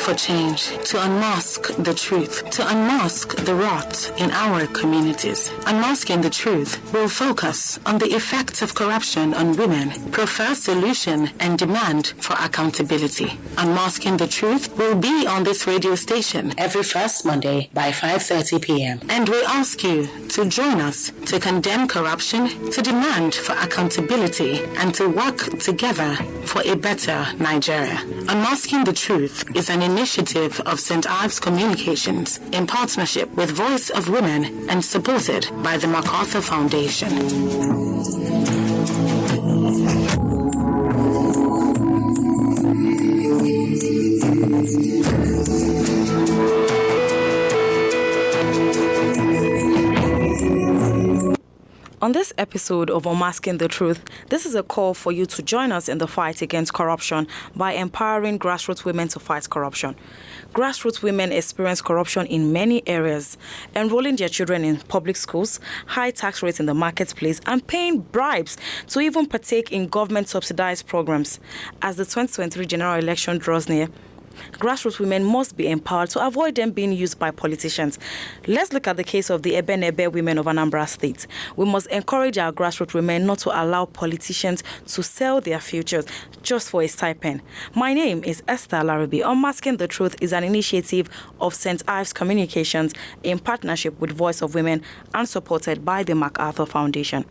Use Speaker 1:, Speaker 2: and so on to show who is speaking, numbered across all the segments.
Speaker 1: for change, to unmask the truth, to unmask the rot in our communities. Unmasking the Truth will focus on the effects of corruption on women, prefer solution and demand for accountability. Unmasking the Truth will be on this radio station every first Monday by 5:30 p.m. And we ask you to join us to condemn corruption, to demand for accountability, and to work together for a better Nigeria. Unmasking the Truth is an initiative of St. Ives Communications in partnership with Voice of Women and supported by the MacArthur Foundation.
Speaker 2: On this episode of Unmasking the Truth, this is a call for you to join us in the fight against corruption by empowering grassroots women to fight corruption. Grassroots women experience corruption in many areas, enrolling their children in public schools, high tax rates in the marketplace, and paying bribes to even partake in government-subsidized programs. As the 2023 general election draws near, grassroots women must be empowered to avoid them being used by politicians. Let's look at the case of the Ebenebe women of Anambra State. We must encourage our grassroots women not to allow politicians to sell their futures just for a stipend. My name is Esther Larabi. Unmasking the Truth is an initiative of St. Ives Communications in partnership with Voice of Women and supported by the MacArthur Foundation.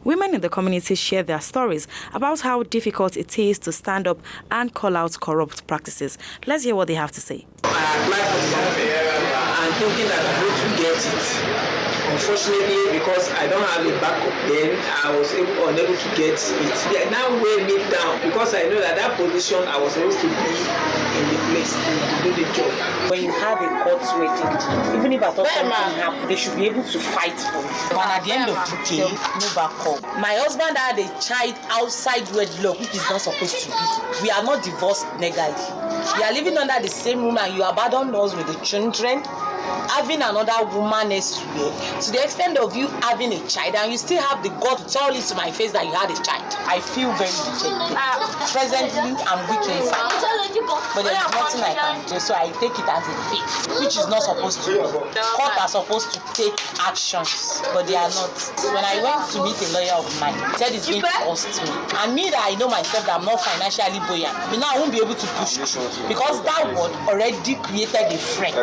Speaker 2: Women in the community share their stories about how difficult it is to stand up and call out corrupt practices. Let's hear what they have to say.
Speaker 3: I applied for something and thinking that I'm going to get it. Unfortunately, because I don't have a backup, then I was unable to get it. They now weigh me down because I know that position I was supposed to be in the place to do the job.
Speaker 4: When you have a court verdict, even if at all something happens, they should be able to fight for it. And at the end of the day, no backup. My husband had a child outside wedlock, which is not supposed to be. We are not divorced legally. We are living under the same room and you abandoned us with the children, having another woman next to you, to the extent of you having a child, and you still have the God to tell it to my face that you had a child. I feel very dejected. Presently, I'm weak inside, but there's nothing I can do, so I take it as a fate, which is not supposed to be. Court are supposed to take actions, but they are not. When I went to meet a lawyer of mine, he said it's going to cost me. And me that I know myself that I'm not financially buoyant, I won't be able to push through because that word already created a friend.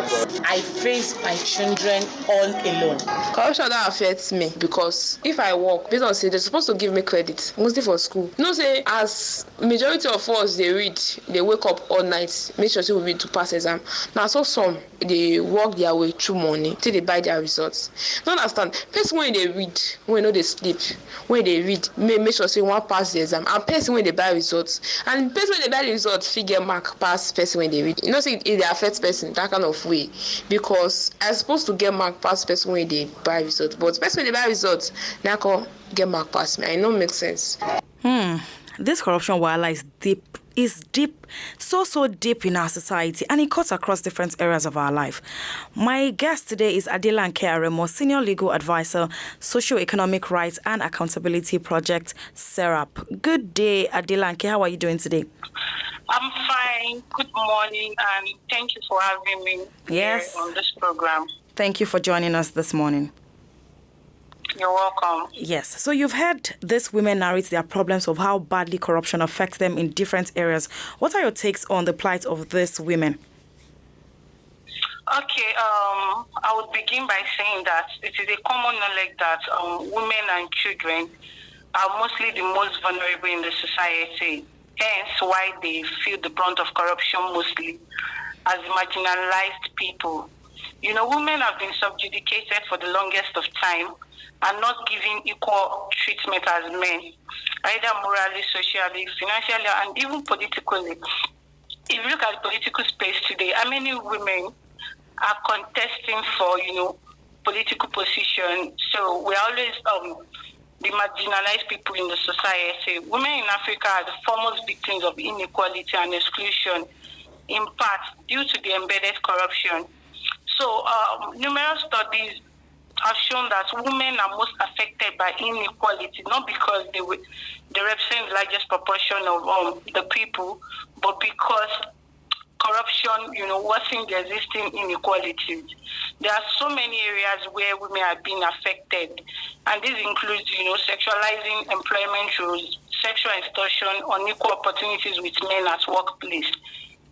Speaker 4: I face my children all alone.
Speaker 5: Corruption that affects me because if I work, based on say they're supposed to give me credit, mostly for school. Say as majority of us they read, they wake up all night, make sure we read to pass exam. Now so some they work their way through money till they buy their results. Don't understand. Person when they read, when they sleep, when they read, make sure say one pass the exam. And person when they buy results, and person when they buy the results, figure mark pass person when they read. Say it affects person that kind of way because I'm supposed to get mark pass person when they buy results, but person when they buy results, now can get mark pass me. I know makes sense.
Speaker 2: This corruption wahala is deep, so deep in our society, and it cuts across different areas of our life. My guest today is Adelanke Aremo, Senior Legal Advisor, Socio-Economic Rights and Accountability Project, SERAP. Good day, Adelanke. How are you doing today?
Speaker 6: I'm fine. Good morning, and thank you for having me here on this program.
Speaker 2: Thank you for joining us this morning.
Speaker 6: You're welcome.
Speaker 2: Yes. So you've heard these women narrate their problems of how badly corruption affects them in different areas. What are your takes on the plight of these women?
Speaker 6: Okay, I would begin by saying that it is a common knowledge that women and children are mostly the most vulnerable in the society, hence why they feel the brunt of corruption mostly as marginalized people. Women have been subjugated for the longest of time and not given equal treatment as men, either morally, socially, financially, and even politically. If you look at the political space today, how many women are contesting for, political position? So we're always the marginalized people in the society. Women in Africa are the foremost victims of inequality and exclusion, in part due to the embedded corruption. So numerous studies have shown that women are most affected by inequality, not because they represent the largest proportion of the people, but because corruption, worsen the existing inequalities. There are so many areas where women are being affected, and this includes, sexualizing employment roles, sexual extortion, unequal opportunities with men at workplace,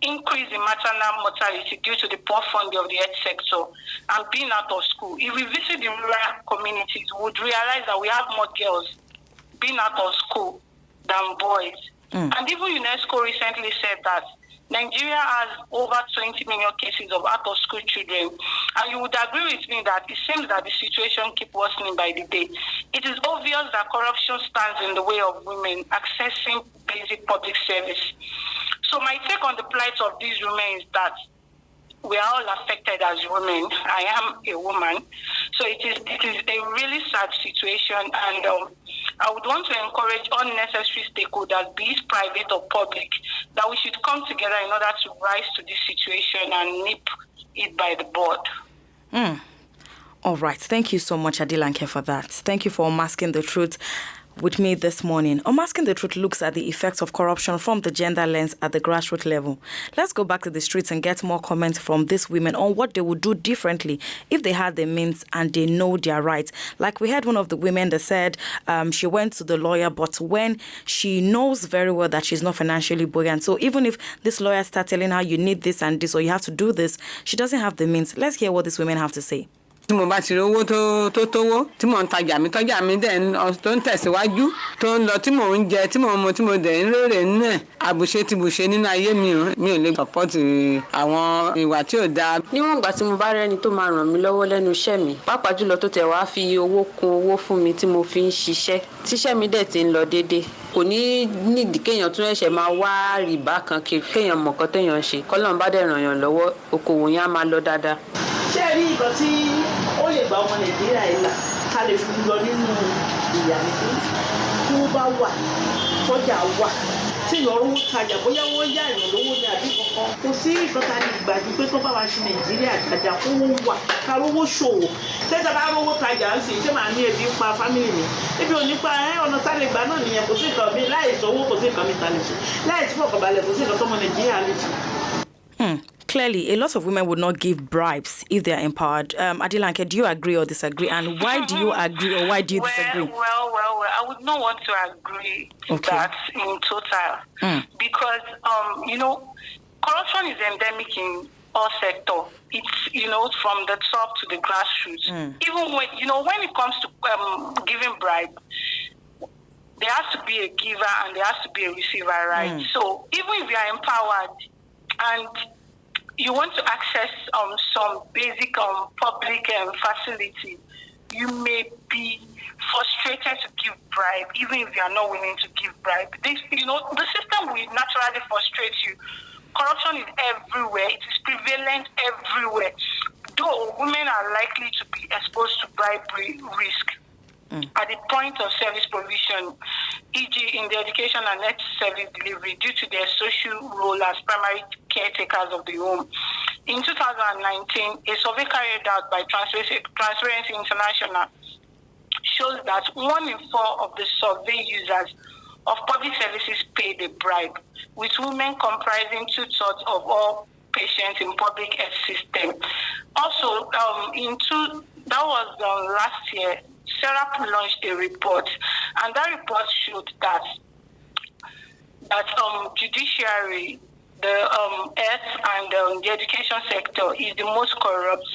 Speaker 6: increase in maternal mortality due to the poor funding of the health sector, and being out of school. If we visit the rural communities, we would realize that we have more girls being out of school than boys. And even UNESCO recently said that Nigeria has over 20 million cases of out-of-school children. And you would agree with me that it seems that the situation keeps worsening by the day. It is obvious that corruption stands in the way of women accessing basic public service. So my take on the plight of these women is that we are all affected as women. I am a woman. So it is a really sad situation, and I would want to encourage unnecessary stakeholders, be it private or public, that we should come together in order to rise to this situation and nip it by the bud.
Speaker 2: All right. Thank you so much, Adilanke, for that. Thank you for masking the truth with me this morning. Unmasking the Truth looks at the effects of corruption from the gender lens at the grassroots level. Let's go back to the streets and get more comments from these women on what they would do differently if they had the means and they know their rights. Like we had one of the women that said she went to the lawyer, but when she knows very well that she's not financially buoyant, so even if this lawyer starts telling her you need this and this or you have to do this, she doesn't have the means. Let's hear what these women have to say.
Speaker 7: tí mo bá ti rówó tówó tí mò ń tọ́jà mi dẹ̀ tó ń tẹ̀síwájú tó ń lọ tí mò ń jẹ tí mò ń mu tí mo dẹ̀ ń rèrè nínú ẹ̀ àbùṣe ti bùṣe nínú ayé mi ò lè sọ̀pọ́tì àwọn ìwà tí ò dáa.
Speaker 5: níwọ̀n ìgbà tí mo bá rẹ́ni tó máa ràn mí lọ́wọ́ lẹ́nu iṣẹ́ mi pàápàá jùlọ tó tẹ̀ wá fi owó kún owó fún mi tí mo fi ń ṣiṣẹ́ tíṣẹ́ mi dẹ̀ ti ń lọ déédéé kò ní nídìí kéèyàn tún ẹ̀ṣẹ̀ máa wá rìbá kan kiri kéèyàn mọ̀ nǹkan téèyàn ṣe kọ́lọ́run bá dẹ̀ ràn yàn lọ́wọ́ okòwò yẹn á máa lọ dáadáa.
Speaker 8: ṣé ẹ rí nǹkan tí ó lè gba ọmọ nàìjíríà yìí là ká lè fi lọ nínú ìyà nìkan tí wọ́n bá wà tọ́jà wà tí ìyàn rówó tajà bóyá wọ́n yá ìrìn lówó ní àbí kankan kò sí nǹkan tá a lè gbàgbé pé tó bá wa ṣe nàìjíríà tajà kówó wà ká rówó ṣòwò tẹ́tà bá rówó tajà ń sìn ṣé màá ní ebi pa fámìlì mi ebi ò ní pa ọ̀nà tá a lè gbà náà nìyẹn kò sí nǹkan mi láì sọ owó kò sí nǹkan mi ta lè ṣe láì tí fọkànbalẹ̀ kò sí nǹkan tó ọmọ nàìjíríà lè ṣe.
Speaker 2: Clearly, a lot of women would not give bribes if they are empowered. Adilanke, do you agree or disagree? And why do you agree or why do you disagree?
Speaker 6: Well, I would not want to agree that in total. Because, corruption is endemic in all sectors. It's, from the top to the grassroots. Even when it comes to giving bribe, there has to be a giver and there has to be a receiver, right? So even if you are empowered and you want to access some basic public facility, you may be frustrated to give bribe, even if you are not willing to give bribe. The system will naturally frustrate you. Corruption is everywhere. It is prevalent everywhere. Though women are likely to be exposed to bribery risk at the point of service provision, e.g. in the education and health service delivery due to their social role as primary caretakers of the home. In 2019, a survey carried out by Transparency International shows that 1 in 4 of the survey users of public services paid a bribe, with women comprising 2/3 of all patients in public health system. Also, that was last year, SERAP launched a report, and that report showed that judiciary, the health and the education sector is the most corrupt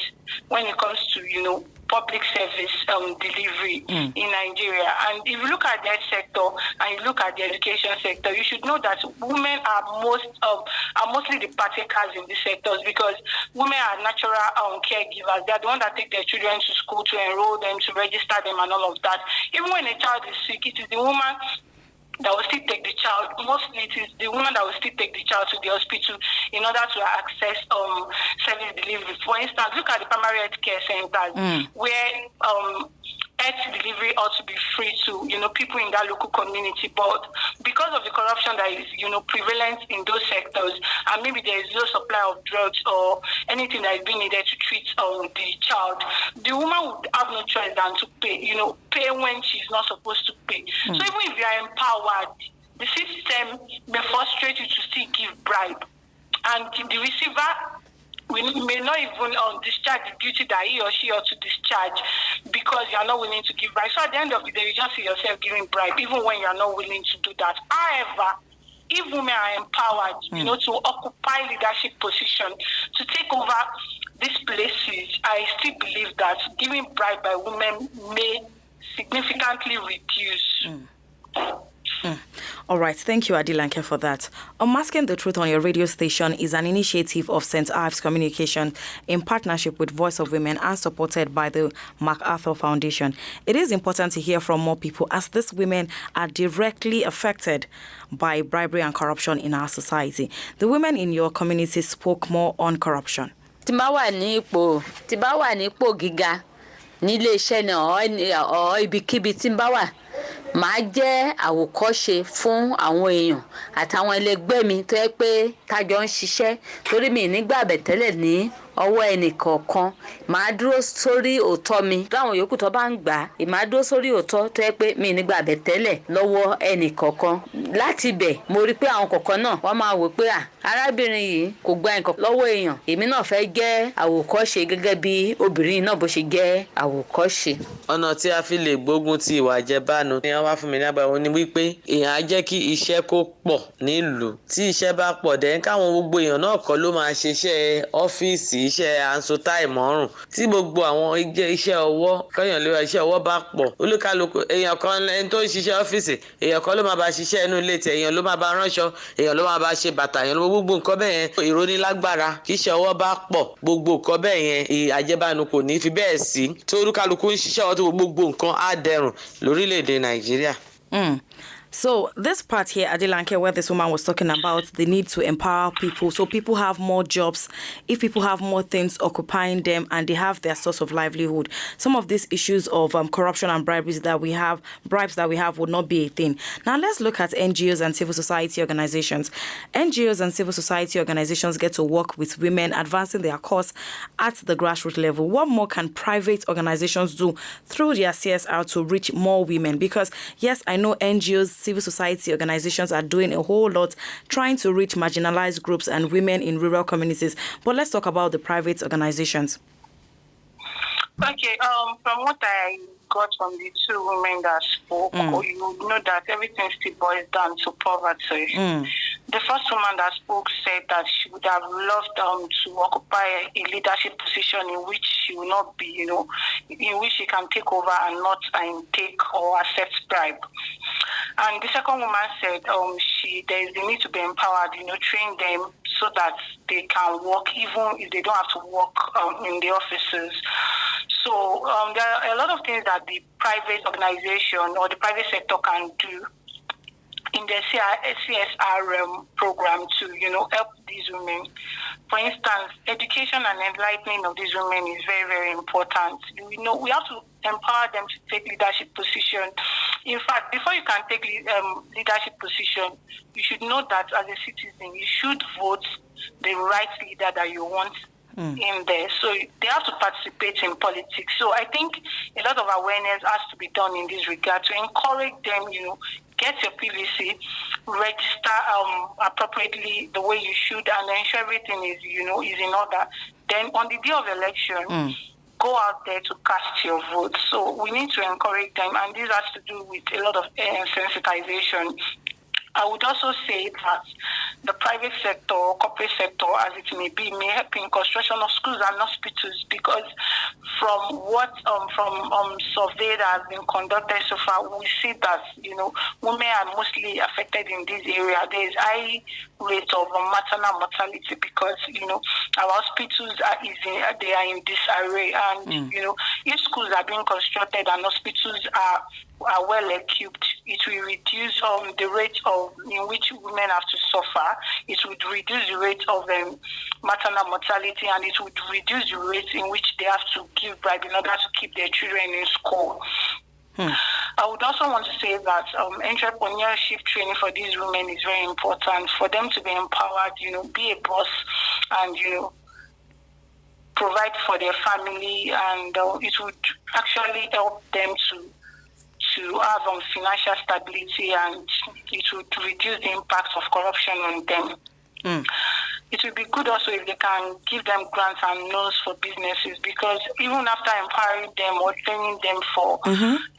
Speaker 6: when it comes to public service delivery in Nigeria. And if you look at that sector and you look at the education sector, you should know that women are mostly the partakers in these sectors, because women are natural caregivers. They are the ones that take their children to school, to enroll them, to register them, and all of that. Even when a child is sick, it is the woman that will still take the child. Mostly it is the woman that will still take the child to the hospital in order to access service delivery. For instance, look at the primary health care centers where health delivery ought to be free to people in that local community, but because of the corruption that is prevalent in those sectors, and maybe there is no supply of drugs or anything that is being needed to treat the child, the woman would have no choice than to pay when she's not supposed to pay. So even if you are empowered, the system may frustrate you to still give bribe. and the receiver may not even discharge the duty that he or she ought to discharge because you are not willing to give bribe. So at the end of the day, you just see yourself giving bribe, even when you are not willing to do that. However, if women are empowered, to occupy leadership position, to take over these places, I still believe that giving bribe by women may significantly reduce.
Speaker 2: All right, thank you, Adilanke, for that. Unmasking the Truth on your radio station is an initiative of St. Ives Communication in partnership with Voice of Women and supported by the MacArthur Foundation. It is important to hear from more people as these women are directly affected by bribery and corruption in our society. The women in your community spoke more on corruption.
Speaker 9: Tiba wà ní ipò gíga nílé iṣẹ́ náà ibikíbi tí ń bá wà màá jẹ́ àwòkọ́ṣe fún àwọn èèyàn àtàwọn ẹlẹgbẹ́ mi tó yẹ pé tájọ ń ṣiṣẹ́ torí mi nígbà bẹ̀tẹ́lẹ̀ ní ọwọ́ ẹnìkọ̀ọ̀kan màá dúró sórí òótọ́ mi láwọn yòókù tó bá ń gbà màá dúró sórí òótọ́ tó yẹ pé mi nígbà bẹ̀tẹ́lẹ̀ lọ́wọ́ ẹnìkọ̀ọ̀kan láti bẹ̀ mo rí pé àwọn kọ̀ọ̀kan náà wọ́n máa wò pé arábìnrin yìí kò gba nǹkan lọ́wọ́ èèyàn èmi náà fẹ́ jẹ́ àwòkọ́ṣe gẹ́gẹ́ bí obìnrin náà bó ṣe jẹ́ àwòkọ́ṣe.
Speaker 10: ọ̀nà tí a fi lè gbógun ti ìwà àjẹbánu ni wọ́n wá fún mi lábàá wọn ni wípé èèyàn á jẹ́ kí iṣẹ́ kó pọ̀ nílùú tí iṣẹ́ bá pọ̀ dẹ̀ káwọn gbogbo èèyàn náà kọ́ ló máa ṣiṣẹ́ ọ́fíìsì iṣẹ́ àǹsótá ìmọ̀rùn tí gbogbo àwọn iṣẹ́ ọwọ́ kọ́yàn lé iṣẹ́ ọwọ́ bá pọ̀ olúkálùkù èèyàn kan ẹni tó ń ṣiṣẹ́ ọ́fíìsì èèyàn kan ló máa bá ṣiṣẹ́ inú ilé tí èèyàn ló máa bá ránṣọ èèyàn ló máa bá ṣe bàtà èèyàn ló gbogbo nǹkan bẹ́ẹ̀ yẹn ìrónilágbára kí iṣẹ́ ọwọ́ bá pọ̀ gbogbo nǹkan bẹ́ẹ̀ yẹn àjẹbánu kò ní fi bẹ́ẹ̀ sí tí olúkálùkù ń ṣiṣẹ́ ọwọ́ tó gbogbo nǹkan á dẹrùn lórílẹ̀‐èdè Nàìjíríà.
Speaker 2: So this part here, Adilanke, where this woman was talking about the need to empower people so people have more jobs, if people have more things occupying them and they have their source of livelihood, some of these issues of corruption and bribes that we have would not be a thing. Now let's look at NGOs and civil society organizations. NGOs and civil society organizations get to work with women advancing their cause at the grassroots level. What more can private organizations do through their CSR to reach more women? Because yes, I know NGOs, civil society organizations are doing a whole lot trying to reach marginalized groups and women in rural communities. But let's talk about the private organizations.
Speaker 6: Okay, from what I got from the two women that spoke, you know that everything still boils down to poverty. The first woman that spoke said that she would have loved to occupy a leadership position in which she will not be, in which she can take over and not take or accept bribe. And the second woman said there is the need to be empowered, train them so that they can work even if they don't have to work in the offices. So there are a lot of things that the private organization or the private sector can do in the CSR program to, help these women. For instance, education and enlightening of these women is very, very important. We have to empower them to take leadership position. In fact, before you can take leadership position, you should know that as a citizen, you should vote the right leader that you want in there. So they have to participate in politics. So I think a lot of awareness has to be done in this regard to encourage them, get your PVC, register appropriately the way you should, and ensure everything is, is in order. Then on the day of election, go out there to cast your vote. So we need to encourage them, and this has to do with a lot of sensitization. I would also say that the private sector or corporate sector, as it may be, may help in construction of schools and hospitals, because from what survey that has been conducted so far, we see that women are mostly affected in this area. There is high rate of maternal mortality because our hospitals are in disarray, and if schools are being constructed and hospitals are well equipped, it will reduce the rate in which women have to suffer. It would reduce the rate of maternal mortality, and it would reduce the rate in which they have to give bribe in order to keep their children in school. I would also want to say that entrepreneurship training for these women is very important for them to be empowered, be a boss, and provide for their family, and it would actually help them to have financial stability, and it would reduce the impact of corruption on them. it would be good also if they can give them grants and loans for businesses, because even after empowering them or training them for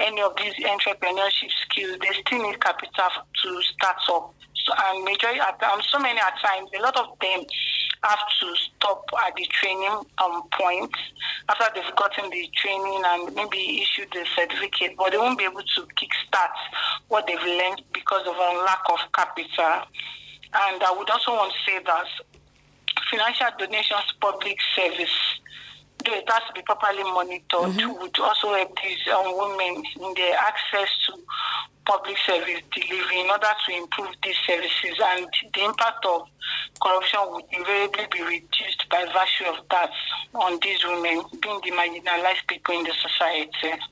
Speaker 6: any of these entrepreneurship skills, they still need capital to start up. So, and so many at times, a lot of them have to stop at the training point after they've gotten the training and maybe issued the certificate, but they won't be able to kickstart what they've learned because of a lack of capital. And I would also want to say that financial donations to public service, though it has to be properly monitored, would also help these women in their access to public service delivery in order to improve these services, and the impact of corruption would invariably be reduced by virtue of that on these women being the marginalized people in the society.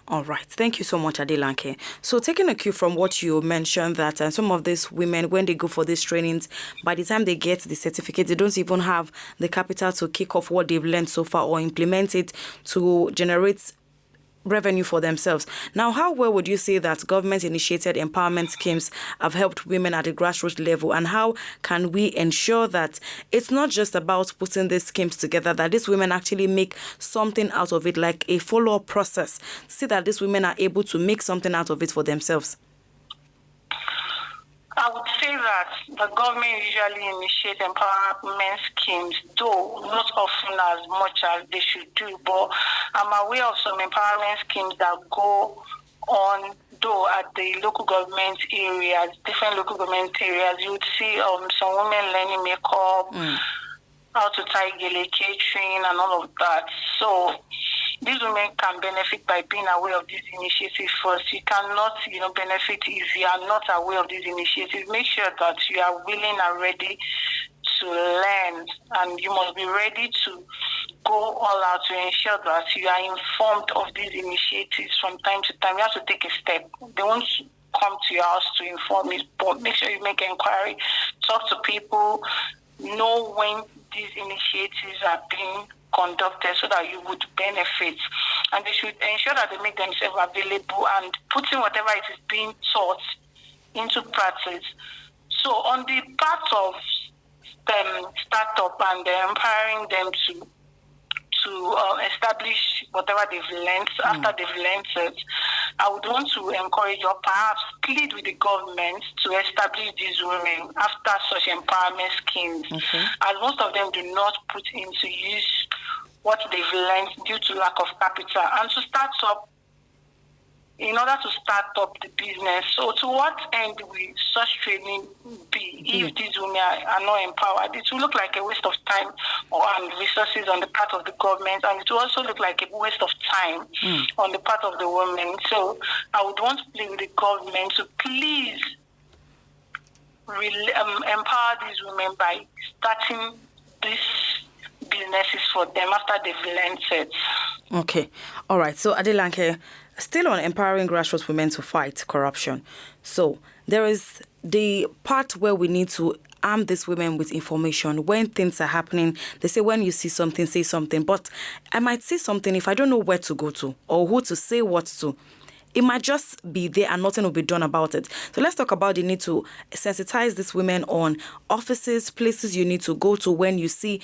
Speaker 2: All right. Thank you so much, Adelanke. So taking a cue from what you mentioned, that some of these women, when they go for these trainings, by the time they get the certificate, they don't even have the capital to kick off what they've learned so far or implement it to generate revenue for themselves. Now, how well would you say that government-initiated empowerment schemes have helped women at the grassroots level, and how can we ensure that it's not just about putting these schemes together, that these women actually make something out of it, like a follow-up process, to see that these women are able to make something out of it for themselves?
Speaker 6: I would say that the government usually initiates empowerment schemes, though not often as much as they should do. But I'm aware of some empowerment schemes that go on, though, at the local government areas, different local government areas. You would see some women learning makeup, how to tie gele, catering, and all of that. So these women can benefit by being aware of these initiatives first. You cannot, benefit if you are not aware of these initiatives. Make sure that you are willing and ready to learn, and you must be ready to go all out to ensure that you are informed of these initiatives from time to time. You have to take a step. They won't come to your house to inform you, but make sure you make inquiry, talk to people, know when these initiatives are being conducted so that you would benefit. And they should ensure that they make themselves available and put in whatever it is being taught into practice. So on the part of startup and empowering them to establish whatever they've learned, after they've learned it, I would want to encourage or perhaps plead with the government to establish these women after such empowerment schemes, as most of them do not put into use what they've learned due to lack of capital, and to start up in order to start up the business. So to what end will such training be if these women are not empowered? It will look like a waste of time and resources on the part of the government, and it will also look like a waste of time on the part of the women. So I would want to plead with the government to please empower these women by starting these businesses for them after they've learned it.
Speaker 2: Okay. All right. So Adelanke, still on empowering grassroots women to fight corruption. So there is the part where we need to arm these women with information when things are happening. They say when you see something, say something. But I might see something if I don't know where to go to or who to say what to. It might just be there and nothing will be done about it. So let's talk about the need to sensitize these women on offices, places you need to go to when you see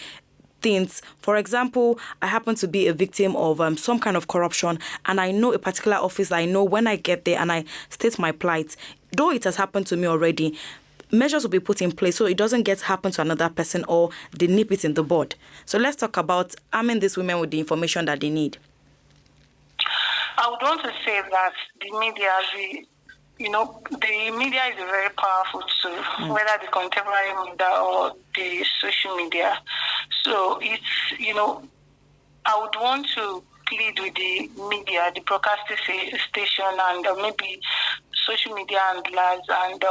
Speaker 2: things. For example, I happen to be a victim of some kind of corruption, and I know a particular office. I know when I get there and I state my plight, though it has happened to me already, measures will be put in place so it doesn't happen to another person or they nip it in the bud. So let's talk about arming these women with the information that they need.
Speaker 6: I would want to say that the media, the media is a very powerful tool, whether the contemporary media or the social media. So it's, I would want to plead with the media, the broadcasting station, and maybe social media handlers and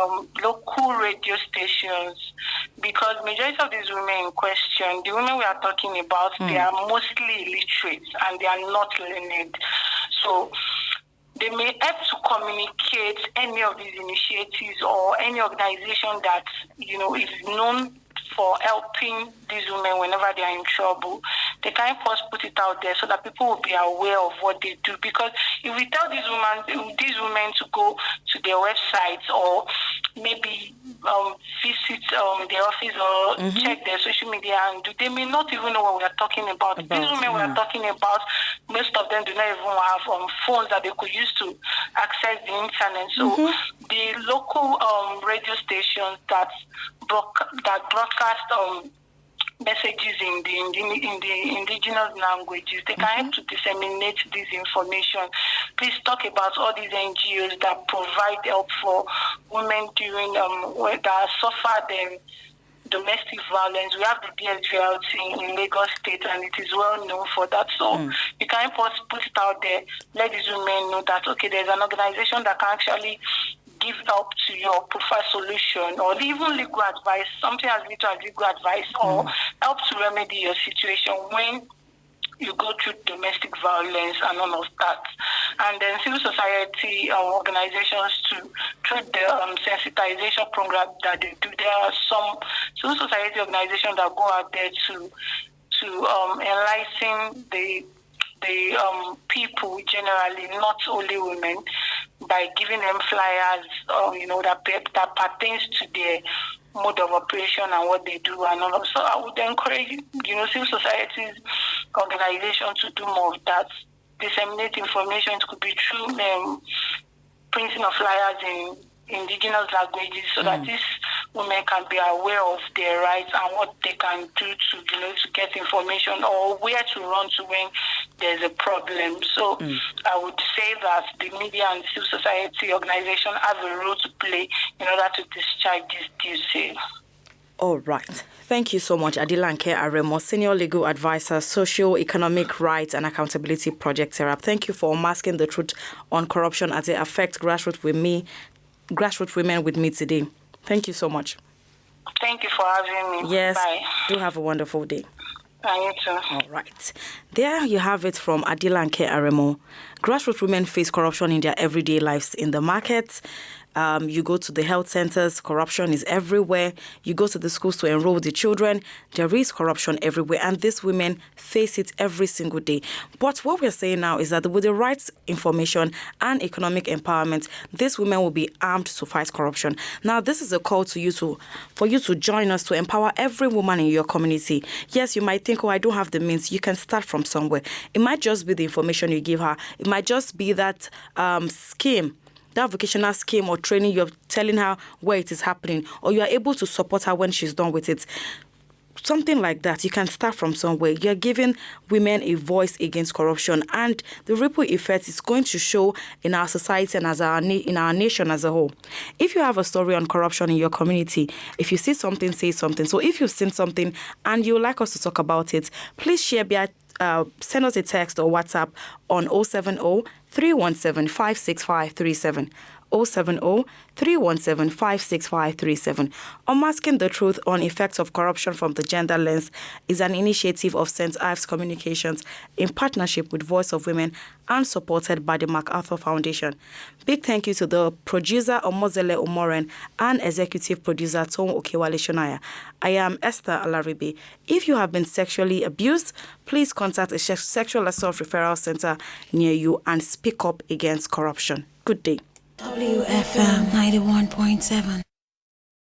Speaker 6: local radio stations, because majority of these women in question, the women we are talking about, they are mostly illiterate and they are not learned. So they may help to communicate any of these initiatives or any organization that, is known for helping these women whenever they are in trouble. they can help us put it out there so that people will be aware of what they do. Because if we tell these women to go to their websites or maybe visit their office or check their social media, and they may not even know what we are talking about. These women we are talking about, most of them do not even have phones that they could use to access the internet. So the local radio stations that broadcast messages in the indigenous languages, they can help to disseminate this information. Please talk about all these NGOs that provide help for women during that suffered domestic violence. We have the DSVLT in Lagos State, and it is well known for that. So you can help us put it out there, let these women know that, okay, there's an organization that can actually give help to your profile solution, or even legal advice, something as little as legal advice, or help to remedy your situation when you go through domestic violence and all of that. And then civil society organizations too, through the sensitization program that they do. There are some civil society organizations that go out there to enlighten the people generally, not only women, by giving them flyers, that pertains to their mode of operation and what they do. And all. So I would encourage, civil societies organizations to do more of that, disseminate information. It could be through printing of flyers in indigenous languages, so that these women can be aware of their rights and what they can do to get information, or where to run to when there's a problem. So I would say that the media and civil society organization have a role to play in order to discharge this duty.
Speaker 2: All right. Thank you so much, Adilanke Aremo, Senior Legal Advisor, Social, Economic Rights and Accountability Project Serap. Thank you for masking the truth on corruption as it affects grassroots women with me today. Thank you so much.
Speaker 6: Thank you for having me.
Speaker 2: Yes.
Speaker 6: Bye.
Speaker 2: Do have a wonderful day.
Speaker 6: And you too.
Speaker 2: All right. There you have it from Adilanke Aremo. Grassroots women face corruption in their everyday lives in the markets. You go to the health centers, corruption is everywhere. You go to the schools to enroll the children, there is corruption everywhere, and these women face it every single day. But what we're saying now is that with the right information and economic empowerment, these women will be armed to fight corruption. Now, this is a call to you for you to join us to empower every woman in your community. Yes, you might think, I don't have the means. You can start from somewhere. It might just be the information you give her. It might just be that scheme, that vocational scheme or training, you're telling her where it is happening, or you are able to support her when she's done with it. Something like that. You can start from somewhere. You're giving women a voice against corruption, and the ripple effect is going to show in our society and in our nation as a whole. If you have a story on corruption in your community, if you see something, say something. So if you've seen something and you would like us to talk about it, please share send us a text or WhatsApp on 070-317-56537. 070-317-56537. Unmasking the Truth on Effects of Corruption from the Gender Lens is an initiative of St. Ives Communications in partnership with Voice of Women and supported by the MacArthur Foundation. Big thank you to the producer Omozele Omoren and executive producer Tom Okewale Shonaya. I am Esther Alaribe. If you have been sexually abused, please contact a sexual assault referral center near you and speak up against corruption. Good day.
Speaker 11: WFM 91.7